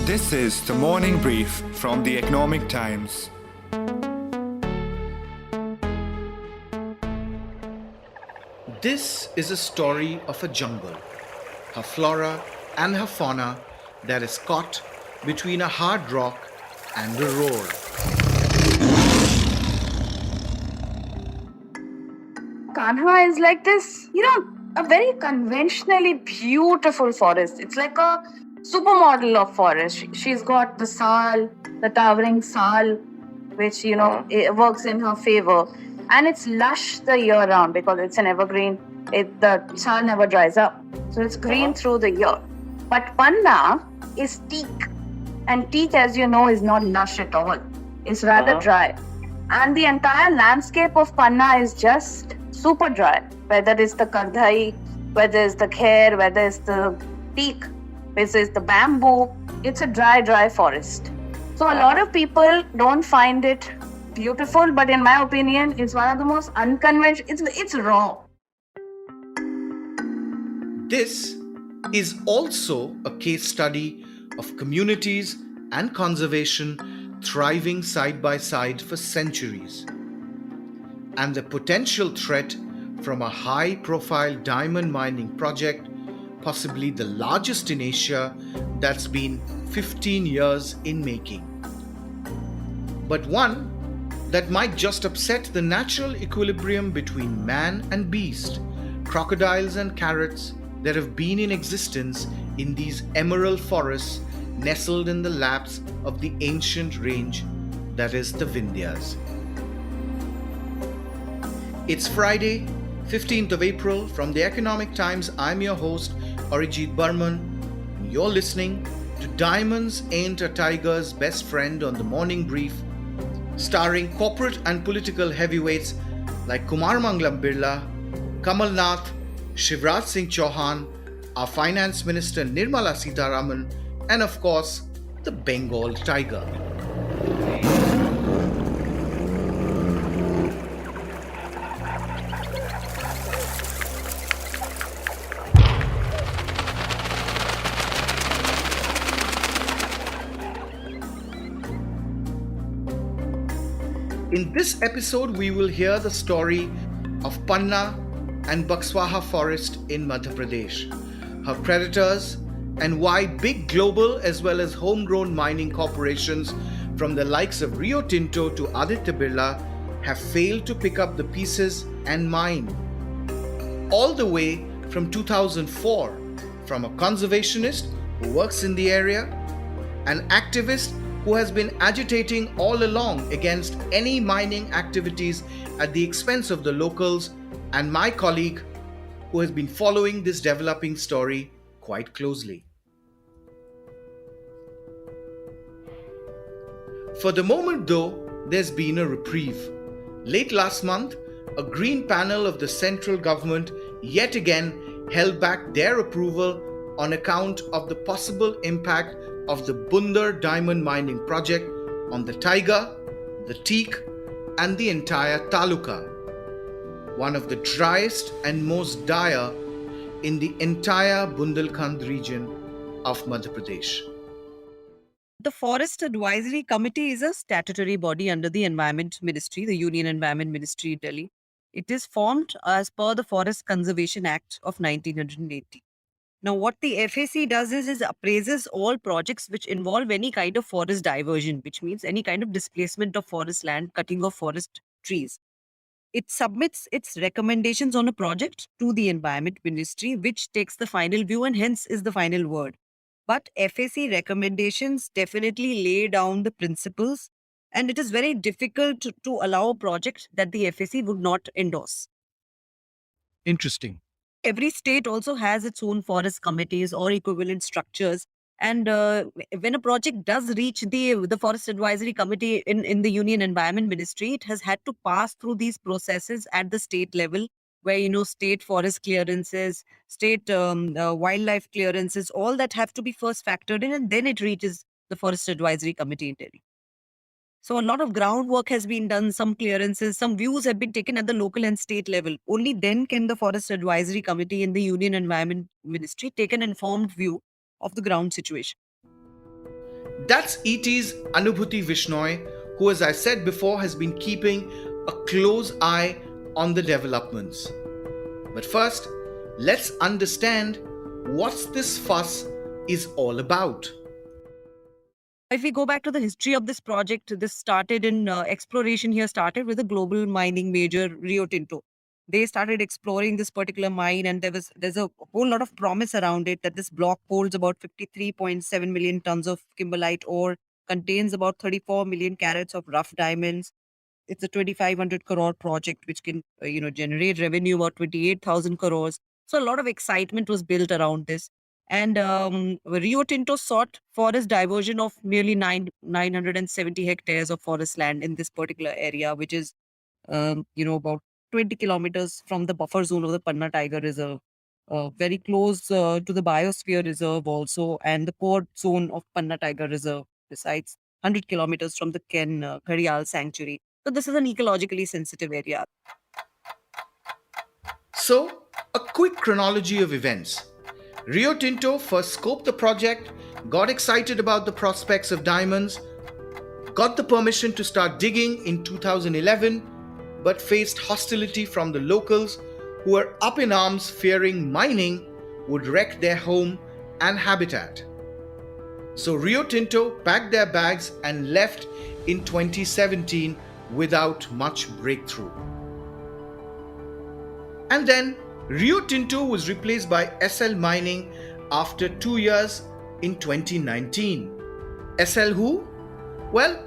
This is the morning brief from the Economic Times. This is a story of a jungle, her flora and her fauna that is caught between a hard rock and a roar. Kanha is like this, a very conventionally beautiful forest. It's like a supermodel of forest. She's got the sal, the towering sal, which, it works in her favor. And it's lush the year round because it's an evergreen. The sal never dries up. So it's green through the year. But Panna is teak. And teak, as you know, is not lush at all. It's rather dry. And the entire landscape of Panna is just super dry, whether it's the kardhai, whether it's the khair, whether it's the teak, whether it's the bamboo. It's a dry forest. So a lot of people don't find it beautiful, but in my opinion, it's one of the most unconventional. It's raw. This is also a case study of communities and conservation thriving side by side for centuries, and the potential threat from a high-profile diamond mining project, possibly the largest in Asia, that's been 15 years in making. But one that might just upset the natural equilibrium between man and beast, crocodiles and carrots that have been in existence in these emerald forests nestled in the laps of the ancient range that is the Vindhyas. It's Friday, 15th of April. From the Economic Times, I'm your host, Arijit Barman, and you're listening to Diamonds Ain't a Tiger's Best Friend on the Morning Brief, starring corporate and political heavyweights like Kumar Mangalam Birla, Kamal Nath, Shivraj Singh Chauhan, our Finance Minister Nirmala Sitharaman, and of course, the Bengal Tiger. In this episode, we will hear the story of Panna and Bakswaha forest in Madhya Pradesh, her predators, and why big global as well as homegrown mining corporations from the likes of Rio Tinto to Aditya Birla have failed to pick up the pieces and mine. All the way from 2004, from a conservationist who works in the area, an activist who has been agitating all along against any mining activities at the expense of the locals, and my colleague who has been following this developing story quite closely. For the moment though, there's been a reprieve. Late last month, a green panel of the central government yet again held back their approval on account of the possible impact of the Bunder diamond mining project on the Tiger, the teak, and the entire taluka, one of the driest and most dire in the entire Bundelkhand region of Madhya Pradesh. The Forest Advisory Committee is a statutory body under the Environment Ministry, the Union Environment Ministry, Delhi. It is formed as per the Forest Conservation Act of 1980. Now, what the FAC does is appraises all projects which involve any kind of forest diversion, which means any kind of displacement of forest land, cutting of forest trees. It submits its recommendations on a project to the Environment Ministry, which takes the final view and hence is the final word. But FAC recommendations definitely lay down the principles, and it is very difficult to allow a project that the FAC would not endorse. Interesting. Every state also has its own forest committees or equivalent structures. And when a project does reach the Forest Advisory Committee in the Union Environment Ministry, it has had to pass through these processes at the state level, where, state forest clearances, state wildlife clearances, all that have to be first factored in, and then it reaches the Forest Advisory Committee in Delhi. So a lot of groundwork has been done, some clearances, some views have been taken at the local and state level. Only then can the Forest Advisory Committee in the Union Environment Ministry take an informed view of the ground situation. That's ET's Anubhuti Vishnoi, who, as I said before, has been keeping a close eye on the developments. But first, let's understand what this fuss is all about. If we go back to the history of this project, this started in exploration here started with a global mining major, Rio Tinto. They started exploring this particular mine, and there's a whole lot of promise around it that this block holds about 53.7 million tons of kimberlite ore, contains about 34 million carats of rough diamonds. It's a 2,500 crore project which can generate revenue about 28,000 crores. So a lot of excitement was built around this. And Rio Tinto sought forest diversion of nearly 970 hectares of forest land in this particular area, which is about 20 kilometers from the buffer zone of the Panna Tiger Reserve, very close to the Biosphere Reserve also, and the core zone of Panna Tiger Reserve, besides 100 kilometers from the Ken Gharial Sanctuary. So this is an ecologically sensitive area. So, a quick chronology of events. Rio Tinto first scoped the project, got excited about the prospects of diamonds, got the permission to start digging in 2011, but faced hostility from the locals who were up in arms fearing mining would wreck their home and habitat. So Rio Tinto packed their bags and left in 2017 without much breakthrough. And then Rio Tinto was replaced by SL Mining after 2 years in 2019. SL who? Well,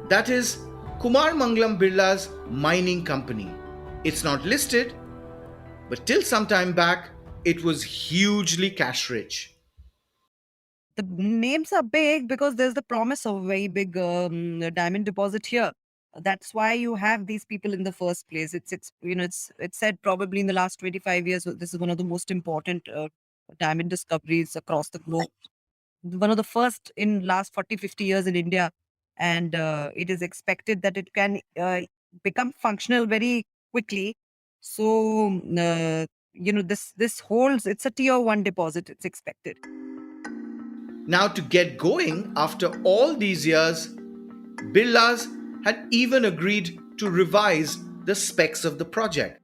that is Kumar Mangalam Birla's mining company. It's not listed, but till some time back, it was hugely cash rich. The names are big because there's the promise of a very big diamond deposit here. That's why you have these people in the first place. It's said probably in the last 25 years this is one of the most important diamond discoveries across the globe. One of the first in last 40-50 years in India, and it is expected that it can become functional very quickly. So this holds. It's a tier 1 deposit. It's expected. Now, to get going after all these years, Birlas had even agreed to revise the specs of the project.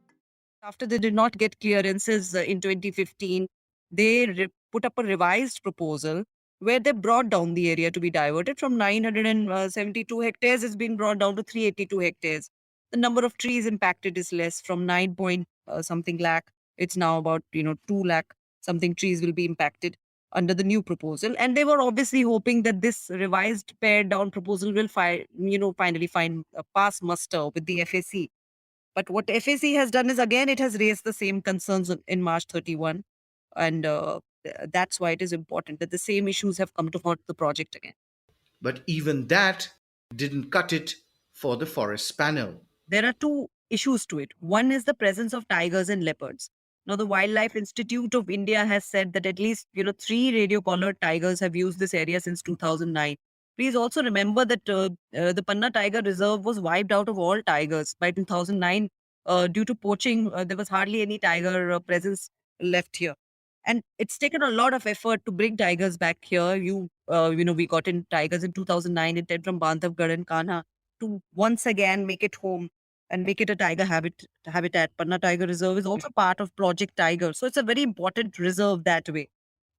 After they did not get clearances in 2015, they put up a revised proposal where they brought down the area to be diverted from 972 hectares. It's been brought down to 382 hectares. The number of trees impacted is less, from 9 point something lakh. It's now about 2 lakh something trees will be impacted under the new proposal. And they were obviously hoping that this revised pared down proposal will finally find a pass muster with the FAC. But what FAC has done is, again, it has raised the same concerns in March 31. And that's why it is important that the same issues have come to haunt the project again. But even that didn't cut it for the forest panel. There are two issues to it. One is the presence of tigers and leopards. Now, the Wildlife Institute of India has said that at least 3 radio-collared tigers have used this area since 2009. Please also remember that the Panna Tiger Reserve was wiped out of all tigers by 2009 due to poaching. There was hardly any tiger presence left here, and it's taken a lot of effort to bring tigers back here. We got in tigers in 2009 in from Bandhavgarh and Kanha to once again make it home and make it a tiger habitat. Panna Tiger Reserve is also part of Project Tiger, so it's a very important reserve that way.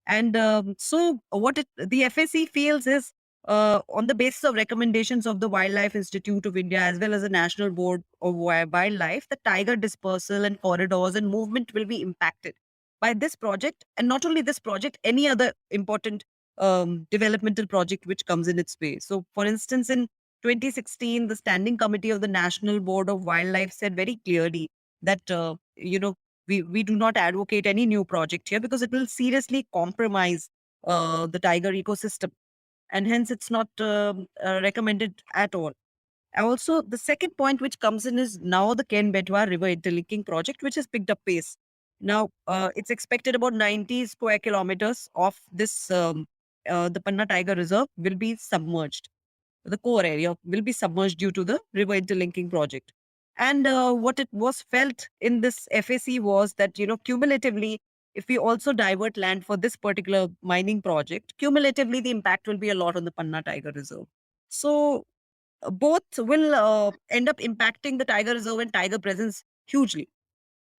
And so what the FAC feels is, on the basis of recommendations of the Wildlife Institute of India as well as the National Board of Wildlife, the tiger dispersal and corridors and movement will be impacted by this project. And not only this project, any other important developmental project which comes in its way. So, for instance, in 2016, the Standing Committee of the National Board of Wildlife said very clearly that, we do not advocate any new project here because it will seriously compromise the tiger ecosystem. And hence, it's not recommended at all. Also, the second point which comes in is now the Ken Betwa River Interlinking Project, which has picked up pace. Now, it's expected about 90 square kilometers of this, the Panna Tiger Reserve will be submerged. The core area will be submerged due to the river interlinking project. And what it was felt in this FAC was that, cumulatively, If we also divert land for this particular mining project, cumulatively the impact will be a lot on the Panna Tiger Reserve. So both will end up impacting the tiger reserve and tiger presence hugely.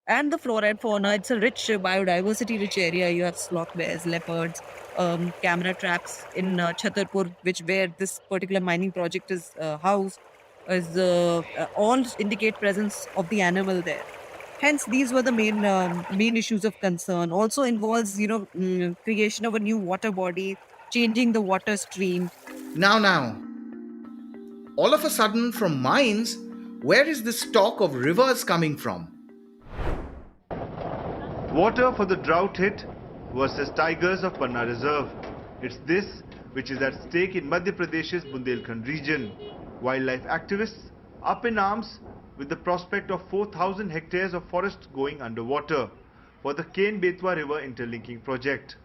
And the flora and fauna, it's a rich biodiversity rich area. You have sloth bears, leopards, camera traps in Chhatarpur, which where this particular mining project is housed, is all indicate presence of the animal there. Hence, these were the main issues of concern. Also involves, creation of a new water body, changing the water stream. Now, all of a sudden from mines, where is this talk of rivers coming from? Water for the drought hit versus tigers of Panna Reserve. It's this which is at stake in Madhya Pradesh's Bundelkhand region. Wildlife activists up in arms with the prospect of 4,000 hectares of forest going underwater for the Ken-Betwa River interlinking project.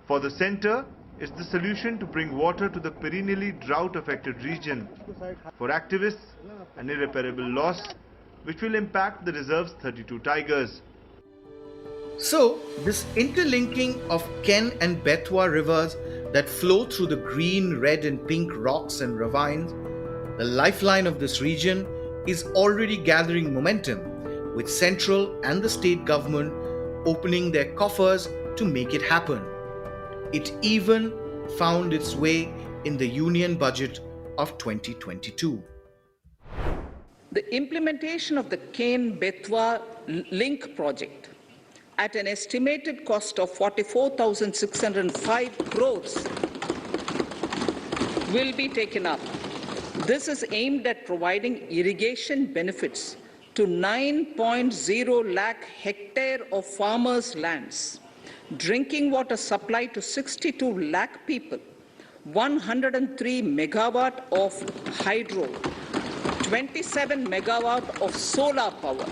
For the centre, it's the solution to bring water to the perennially drought-affected region. For activists, an irreparable loss which will impact the reserve's 32 tigers. So, this interlinking of Ken and Betwa rivers that flow through the green, red, and pink rocks and ravines, the lifeline of this region, is already gathering momentum, with central and the state government opening their coffers to make it happen. It even found its way in the union budget of 2022. The implementation of the Ken-Betwa link project at an estimated cost of 44,605 crores will be taken up. This is aimed at providing irrigation benefits to 9.0 lakh hectare of farmers' lands, drinking water supply to 62 lakh people, 103 megawatt of hydro, 27 megawatt of solar power,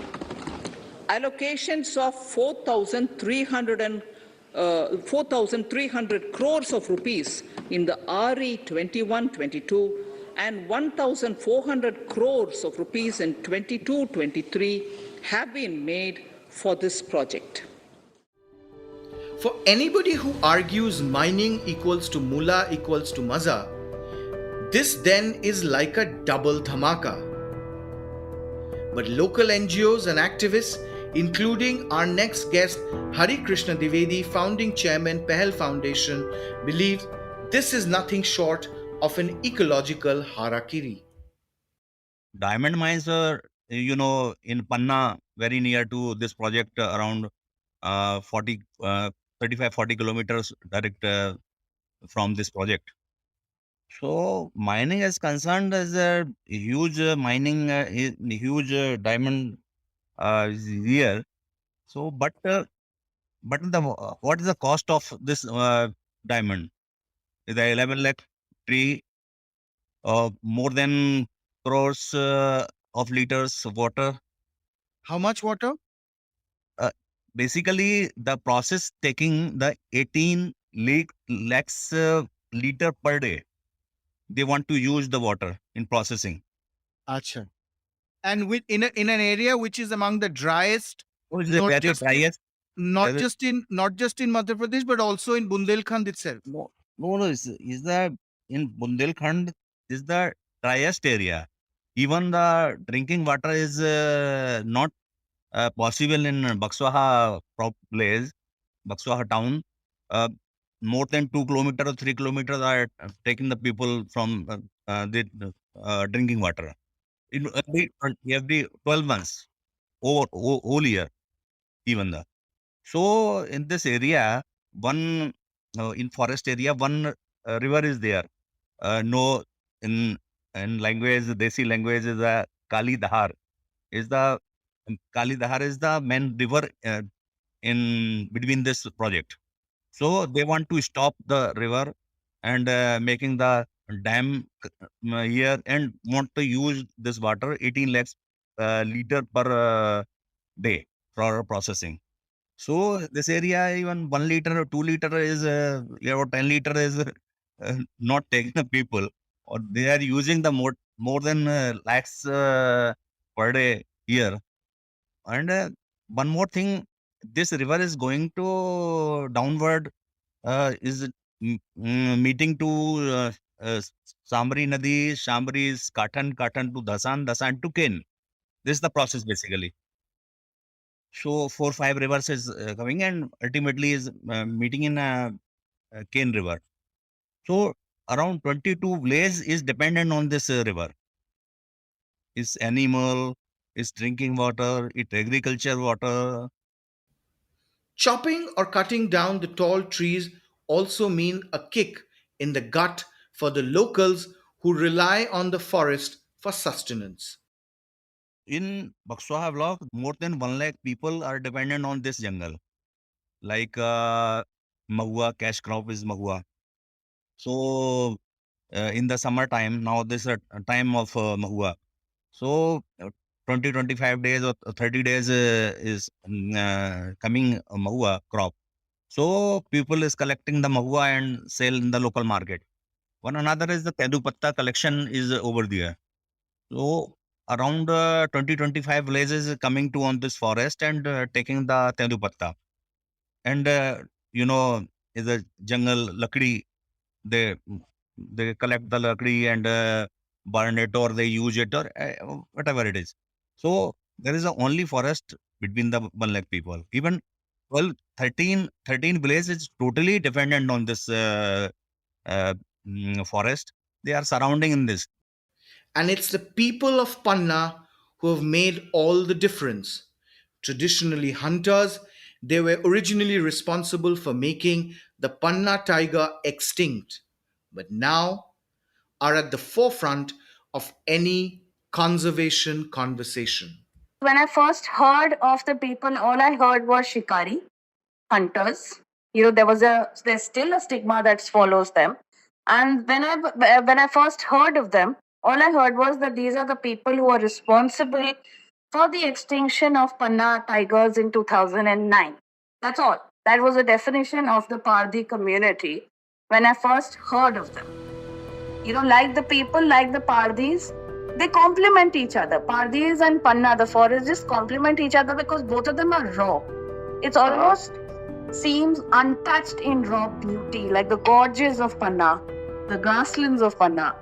allocations of 4,300 crores of rupees in the RE 21-22 and 1,400 crores of rupees in 22-23 have been made for this project. For anybody who argues mining equals to mullah equals to maza, this then is like a double dhamaka. But local NGOs and activists, including our next guest, Krishna Dwivedi, founding chairman, Pehel Foundation, believe this is nothing short of an ecological harakiri. Diamond mines are, in Panna, very near to this project, around 35-40 kilometers direct from this project. So mining is concerned as a huge huge diamond is here. So, but what is the cost of this diamond? The 11 lakh tree, more than crores of liters of water. How much water? Basically, the process taking the 18 lakhs liter per day. They want to use the water in processing. Acha. And in an area which is among the driest, Not just not just in Madhya Pradesh, but also in Bundelkhand itself. No, is the in Bundelkhand is the driest area. Even the drinking water is not possible in Bakswaha place, Bakswaha town. More than 2 kilometers or 3 kilometers are taking the people from the drinking water. In every 12 months, whole year, even the. So in this area, one in forest area, one river is there. No, in language, Desi language is the Kali Dahar. Kali Dahar is the main river in between this project. So they want to stop the river and making the dam here and want to use this water 18 lakhs liter per day for processing. So this area, even 1 liter or 2 liter is, or 10 liter is not taking the people, or they are using the more than lakhs per day here. And one more thing, this river is going to downward, is meeting to uh, Samri Nadi, Shambri is Katan, Katan to Dasan, Dasan to Ken. This is the process basically. So 4 5 rivers is coming and ultimately is meeting in Ken River. So around 22 villages is dependent on this river. It's animal, it's drinking water, it's agriculture water. Chopping or cutting down the tall trees also mean a kick in the gut for the locals who rely on the forest for sustenance. In Bakswaha block, more than 1 lakh people are dependent on this jungle. Like mahua, cash crop is mahua. So in the summer time, now this is a time of mahua. So 20, 25 days or 30 days is coming mahua crop. So people is collecting the mahua and sell in the local market. One another is the tedu patta collection is over there. So around 20, 25 villages is coming to on this forest and taking the tedu patta. And you know, is a jungle lakdi, they they collect the lakdi and burn it or they use it or whatever it is. So there is a only forest between the 1 lakh people. Even 12, 13 villages is totally dependent on this uh, forest. They are surrounding in this. And it's the people of Panna who have made all the difference. Traditionally hunters, they were originally responsible for making the Panna tiger extinct, but now are at the forefront of any conservation conversation. When I first heard of the people, all I heard was shikari, hunters. There's still a stigma that follows them. And when I first heard of them, all I heard was that these are the people who are responsible for the extinction of Panna tigers in 2009. That's all. That was the definition of the Pardi community when I first heard of them. Like the people, like the Pardis, they complement each other. Pardis and Panna, the forests, just complement each other because both of them are raw. It's almost seems untouched in raw beauty, like the gorges of Panna, the grasslands of Panna.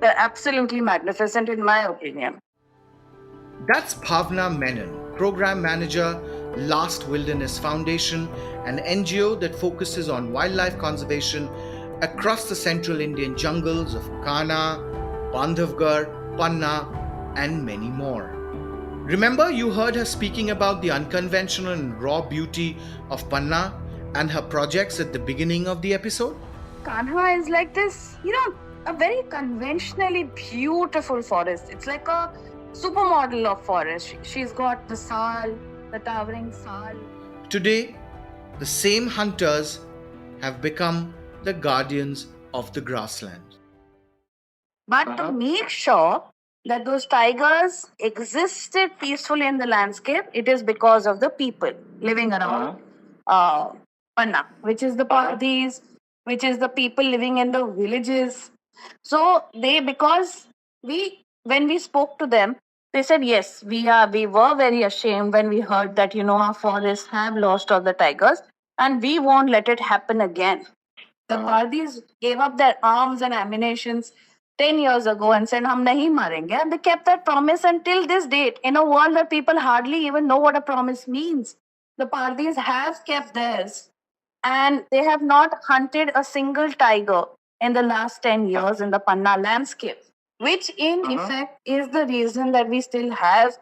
They're absolutely magnificent, in my opinion. That's Bhavna Menon, Program Manager, Last Wilderness Foundation, an NGO that focuses on wildlife conservation across the central Indian jungles of Kana, Bandhavgarh, Panna, and many more. Remember, you heard her speaking about the unconventional and raw beauty of Panna and her projects at the beginning of the episode? Kanha is like this, a very conventionally beautiful forest. It's like a supermodel of forest. She's got the sal, the towering sal. Today, the same hunters have become the guardians of the grassland. But to make sure that those tigers existed peacefully in the landscape, it is because of the people living around Panna, which is the Pardis, which is the people living in the villages. So when we spoke to them, they said yes, we were very ashamed when we heard that our forests have lost all the tigers, and we won't let it happen again. The Pardis gave up their arms and ammunitions 10 years ago and said, Hum nahi marenge. And they kept that promise until this date. In a world where people hardly even know what a promise means, the Pardis have kept theirs. And they have not hunted a single tiger in the last 10 years in the Panna landscape, which in effect is the reason that we still have,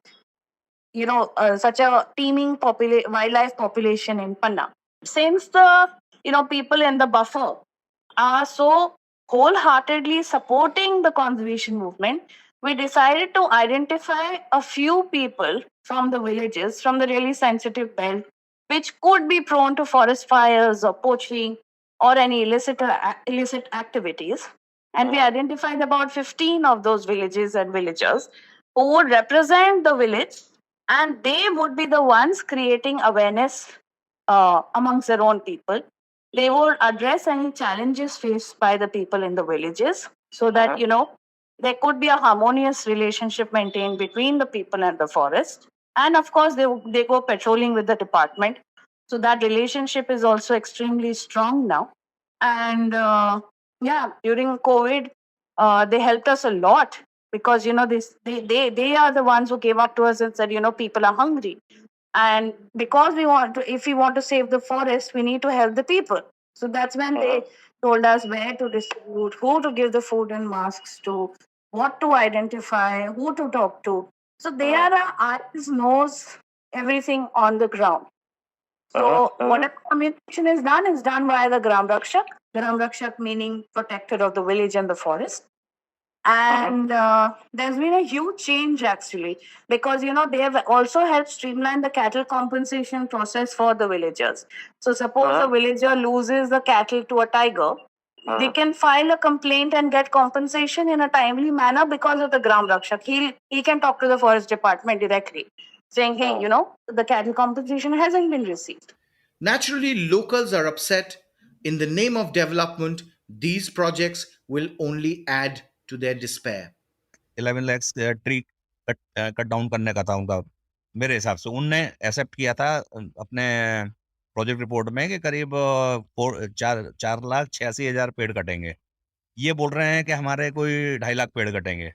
such a teeming wildlife population in Panna. Since the, people in the buffer are so wholeheartedly supporting the conservation movement, we decided to identify a few people from the villages, from the really sensitive belt, which could be prone to forest fires or poaching or any illicit activities. And we identified about 15 of those villages and villagers who would represent the village, and they would be the ones creating awareness amongst their own people. They would address any challenges faced by the people in the villages so that, there could be a harmonious relationship maintained between the people and the forest. And of course, they go patrolling with the department So that relationship is also extremely strong now. And yeah, during COVID, they helped us a lot because they are the ones who came up to us and said, people are hungry, and because if we want to save the forest, we need to help the people. So that's when they told us where to distribute, who to give the food and masks to, what to identify, who to talk to. So they are our eyes, nose, everything on the ground. So whatever communication is done via the Gram Rakshak. Gram Rakshak meaning protector of the village and the forest. And there's been a huge change actually, because they have also helped streamline the cattle compensation process for the villagers. So suppose a villager loses the cattle to a tiger, they can file a complaint and get compensation in a timely manner because of the Gram Rakshak. He can talk to the forest department directly, saying, hey, the cattle compensation hasn't been received. Naturally, locals are upset. In the name of development, these projects will only add to their despair. 11 lakhs tree cut down करने का था उनका, मेरे हिसाब से उनने accept किया था अपने प्रोजेक्ट रिपोर्ट में कि करीब 4,86,000 पेड़ कटेंगे। ये बोल रहे हैं कि हमारे कोई 2.5 लाख पेड़ कटेंगे।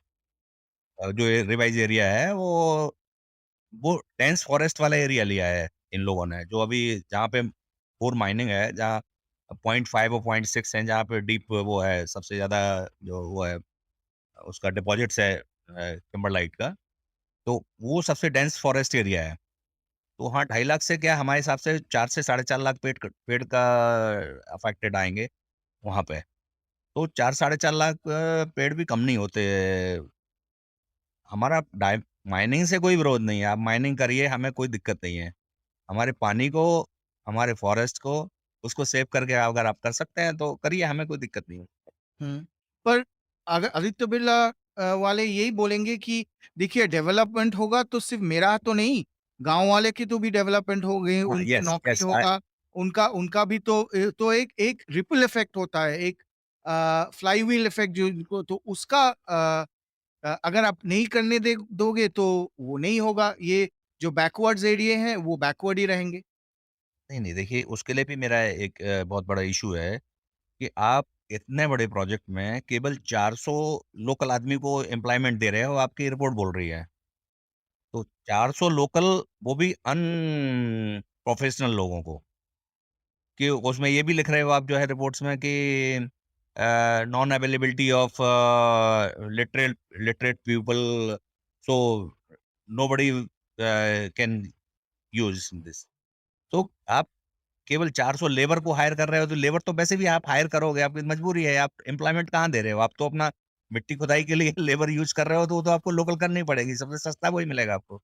जो रिवाइज एरिया है वो डेंस फॉरेस्ट वाला एरिया लिया है इन लोगों ने, जो अभी जहाँ पे कोर माइनिंग है, जहाँ 0.5 और 0.6 है, जहाँ पे डीप वो है, सबसे ज्यादा जो वो है उसका डिपॉजिट्स है किम्बरलाइट का, तो वो सबसे डेंस फॉरेस्ट एरिया है। तो हाँ, 2.5 लाख से क्या, हमारे हिसाब से 4 से 4.5 लाख पेड़ का अफेक्टेड आएंगे वहां पे। तो 4-4.5 लाख पेड़ भी कम नहीं होते। हमारा माइनिंग से कोई विरोध नहीं है, आप माइनिंग करिए, हमें कोई दिक्कत नहीं है। हमारे पानी को, हमारे फॉरेस्ट को, उसको सेव करके अगर आप कर सकते हैं तो करिए, हमें कोई दिक्कत नहीं है। पर अगर आदित्य बिरला वाले यही बोलेंगे कि देखिए डेवलपमेंट होगा तो सिर्फ मेरा तो नहीं, गांव वाले की तो भी डेवलपमेंट हो गई, उनकी यस नौकरी यस होगा, उनका उनका भी तो एक रिपल इफेक्ट होता है, एक फ्लाईव्हील इफेक्ट जो इनको, तो उसका अगर आप नहीं करने दोगे तो वो नहीं होगा। ये जो बैकवर्ड्स एरिया हैं वो बैकवर्ड ही रहेंगे। नहीं, देखिए उसके लिए भी मेरा एक बहुत बड़ा इशू है कि आप इतने बड़े प्रोजेक्ट में केवल 400 लोकल आदमी को एम्प्लॉयमेंट दे रहे हो, आपकी रिपोर्ट बोल रही है। तो 400 लोकल, वो भी अनप्रोफेशनल लोगों को, कि उसमें ये भी लिख रहे हो आप जो है रिपोर्ट्स में कि non availability of literate people, so nobody can use this. तो आप केवल 400 लेबर को हायर कर रहे हो, तो लेबर तो वैसे भी आप हायर करोगे, आपकी मजबूरी है, आप एम्प्लॉयमेंट कहाँ दे रहे हो? आप तो अपना मिट्टी खुदाई के लिए लेबर यूज कर रहे हो, तो वो तो आपको लोकल करनी पड़ेगी, सबसे सस्ता वही मिलेगा आपको।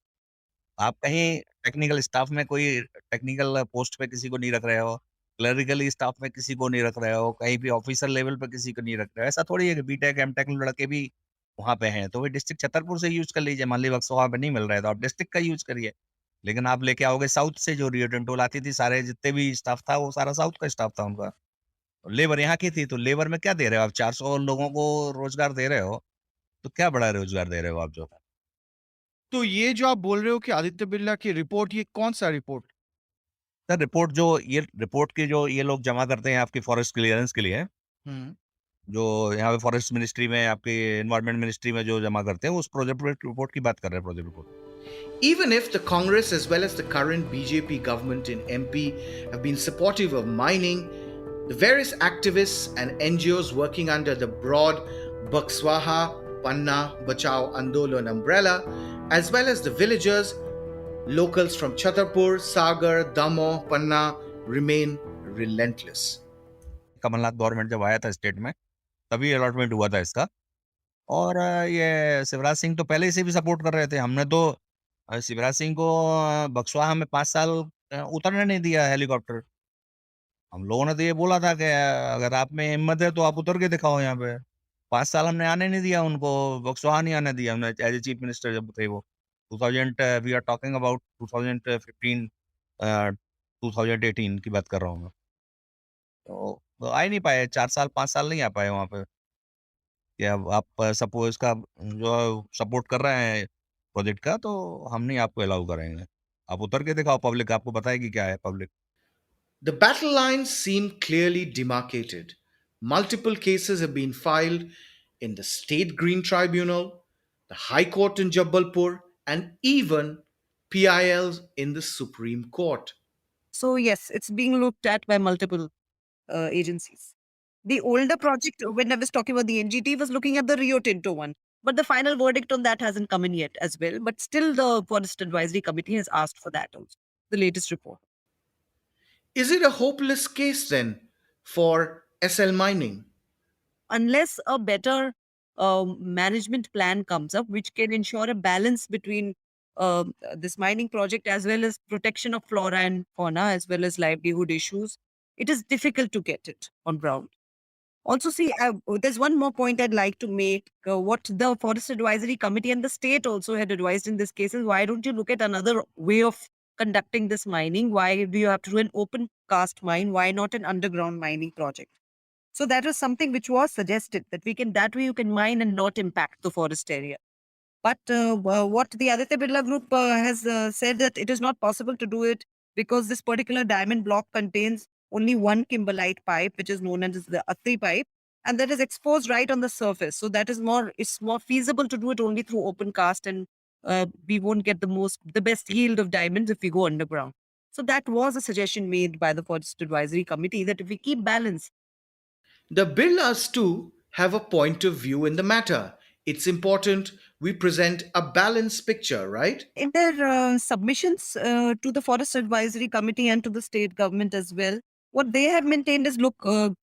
आप कहीं टेक्निकल स्टाफ में कोई टेक्निकल पोस्ट पे किसी को नहीं रख रहे हो, क्लरिकल स्टाफ में किसी को नहीं रख रहे हो, कहीं भी ऑफिसर लेवल पे किसी को नहीं रख रहे हो। ऐसा थोड़ी है कि बीटेक एमटेक लड़के भी वहाँ पे हैं, तो वो डिस्ट्रिक्ट छतरपुर से यूज कर लीजिए। मान ली वहाँ पे नहीं मिल रहा है तो आप डिस्ट्रिक्ट का यूज करिए। लेकिन आप लेके आओगे साउथ से, जो रियो टिंटो लाती थी, सारे जितने भी स्टाफ था वो सारा साउथ का स्टाफ था उनका। लेबर यहाँ की थी, तो लेबर में क्या दे रहे हो आप? 400 लोगों को रोजगार दे रहे हो, तो क्या बड़ा रोजगार दे रहे हो आप जो? तो ये जो आप बोल रहे हो कि आदित्य बिरला की रिपोर्ट, ये कौन सा रिपोर्ट? सर रिपोर्ट जो ये रिपोर्ट की जो ये लोग जमा करते हैं आपकी फॉरेस्ट क्लियरेंस के लिए, जो यहाँ पे फॉरेस्ट मिनिस्ट्री में, आपकी एनवायरमेंट मिनिस्ट्री में जो जमा करते हैं, उस प्रोजेक्ट रिपोर्ट की बात कर रहे हैं, project report. Even if the Congress as well as the current BJP government in MP have been supportive of mining, the various activists and NGOs working under the broad Bakswaha Panna Bachao Andolan umbrella, as well as the villagers, locals from Chhatarpur, Sagar, Damo, Panna, remain relentless. Kamal Nath government जब आया था state में, तभी allotment हुआ था इसका। और ये शिवराज सिंह तो पहले से भी सपोर्ट कर रहे थे। हमने तो शिवराज सिंह को बक्सवाहा में 5 साल उतरने नहीं दिया हेलीकॉप्टर। हम लोगों ने तो ये बोला था कि अगर आप में हिम्मत है तो आप उतर के दिखाओ यहाँ पे। 5 साल हमने आने नहीं दिया उनको, बक्सवाहा नहीं आने दिया हमने, एज ए चीफ मिनिस्टर जब थे वो। 2000 वी आर टॉकिंग अबाउट 2015 2018 की बात कर रहा हूँ मैं। तो आ ही नहीं पाए, 4 साल 5 साल नहीं आ पाए वहाँ पे। कि अब आप सपोज का जो सपोर्ट कर रहे हैं प्रोजेक्ट का, तो हम नहीं आपको अलाउ करेंगे। आप उतर के दिखाओ, पब्लिक आपको बताएगी क्या है public. The battle lines seem clearly demarcated. Multiple cases have been filed in the State Green Tribunal, the High Court in Jabalpur, and even PILs in the Supreme Court. So, yes, it's being looked at by multiple agencies. The older project, when I was talking about the NGT, was looking at the Rio Tinto one. But the final verdict on that hasn't come in yet as well. But still, the Forest Advisory Committee has asked for that also, the latest report. Is it a hopeless case then for SL mining? Unless a better management plan comes up, which can ensure a balance between this mining project as well as protection of flora and fauna as well as livelihood issues, it is difficult to get it on ground. Also, see, there's one more point I'd like to make. What the Forest Advisory Committee and the state also had advised in this case is, why don't you look at another way of conducting this mining? Why do you have to do an open cast mine? Why not an underground mining project? So that was something which was suggested, that we can, that way you can mine and not impact the forest area. But what the Aditya Birla Group has said, that it is not possible to do it because this particular diamond block contains only one kimberlite pipe, which is known as the Atri pipe, and that is exposed right on the surface. So that is more, it's more feasible to do it only through open cast, and we won't get the best yield of diamonds if we go underground. So that was a suggestion made by the Forest Advisory Committee, that if we keep balance. The Birlas too have a point of view in the matter. It's important we present a balanced picture, right? In their submissions to the Forest Advisory Committee and to the state government as well, what they have maintained is, look,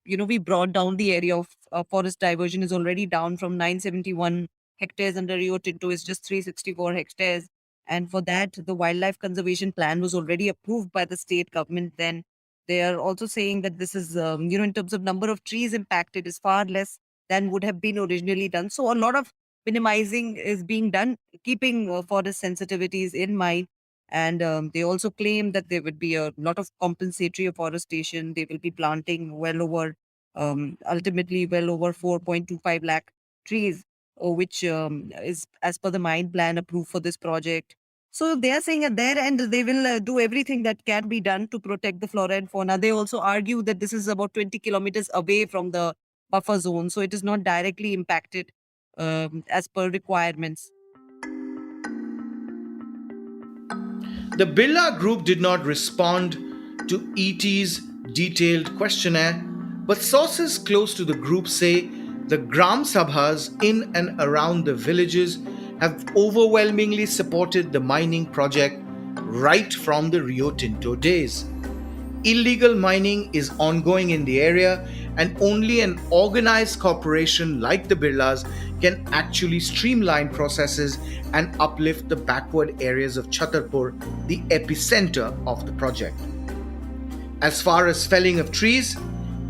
we brought down the area of forest diversion is already down from 971 hectares under Rio Tinto is just 364 hectares. And for that, the wildlife conservation plan was already approved by the state government. Then they are also saying that this is, in terms of number of trees impacted, is far less than would have been originally done. So a lot of minimizing is being done, keeping forest sensitivities in mind. And they also claim that there would be a lot of compensatory afforestation. They will be planting well over, ultimately, well over 4.25 lakh trees, which is as per the mine plan approved for this project. So they are saying at their end, they will do everything that can be done to protect the flora and fauna. They also argue that this is about 20 kilometers away from the buffer zone, so it is not directly impacted as per requirements. The Birla Group did not respond to ET's detailed questionnaire, but sources close to the group say the Gram Sabhas in and around the villages have overwhelmingly supported the mining project right from the Rio Tinto days. Illegal mining is ongoing in the area, and only an organized corporation like the Birlas can actually streamline processes and uplift the backward areas of Chhatarpur, the epicenter of the project. As far as felling of trees,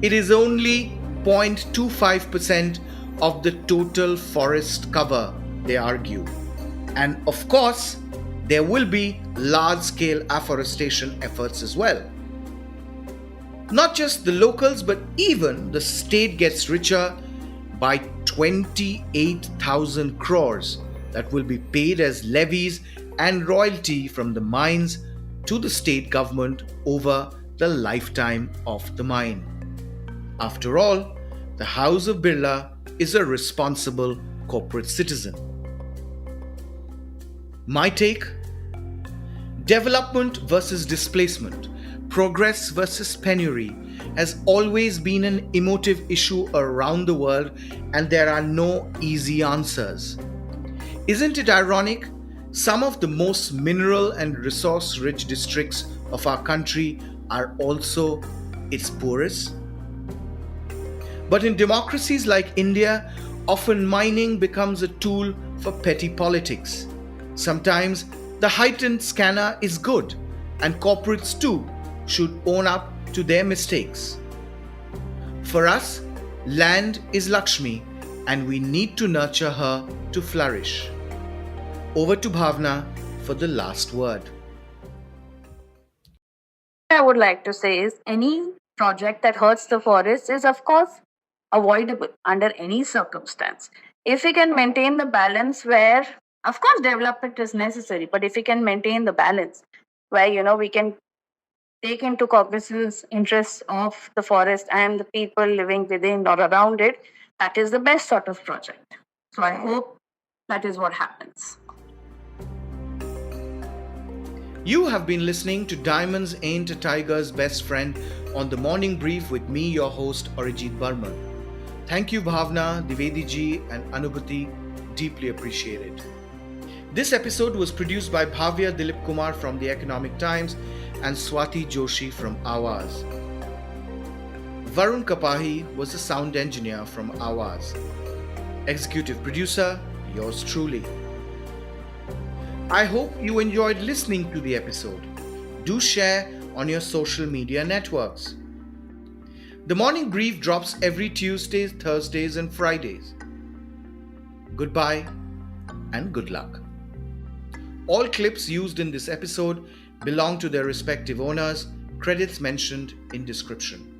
it is only 0.25% of the total forest cover, they argue. And of course, there will be large scale afforestation efforts as well. Not just the locals, but even the state gets richer by 28,000 crores that will be paid as levies and royalty from the mines to the state government over the lifetime of the mine. After all, the House of Birla is a responsible corporate citizen. My take: development versus displacement, progress versus penury has always been an emotive issue around the world, and there are no easy answers. Isn't it ironic? Some of the most mineral and resource rich districts of our country are also its poorest. But in democracies like India, often mining becomes a tool for petty politics. Sometimes the heightened scanner is good, and corporates too should own up to their mistakes. For us, land is Lakshmi, and we need to nurture her to flourish. Over to Bhavna for the last word. I would like to say is, any project that hurts the forest is, of course, avoidable under any circumstance. If we can maintain the balance where, of course, development is necessary, but if we can maintain the balance where, we can take into cognizance interests of the forest and the people living within or around it, that is the best sort of project. So I hope that is what happens. You have been listening to Diamonds Ain't a Tiger's Best Friend on the Morning Brief with me, your host, Arijit Barman. Thank you, Bhavna, Dwivedi ji, and Anubhuti. Deeply appreciated. This episode was produced by Bhavya Dilip Kumar from The Economic Times and Swati Joshi from Awaz. Varun Kapahi was the sound engineer from Awaz. Executive producer, yours truly. I hope you enjoyed listening to the episode. Do share on your social media networks. The Morning Brief drops every Tuesdays, Thursdays, and Fridays. Goodbye and good luck. All clips used in this episode belong to their respective owners, credits mentioned in description.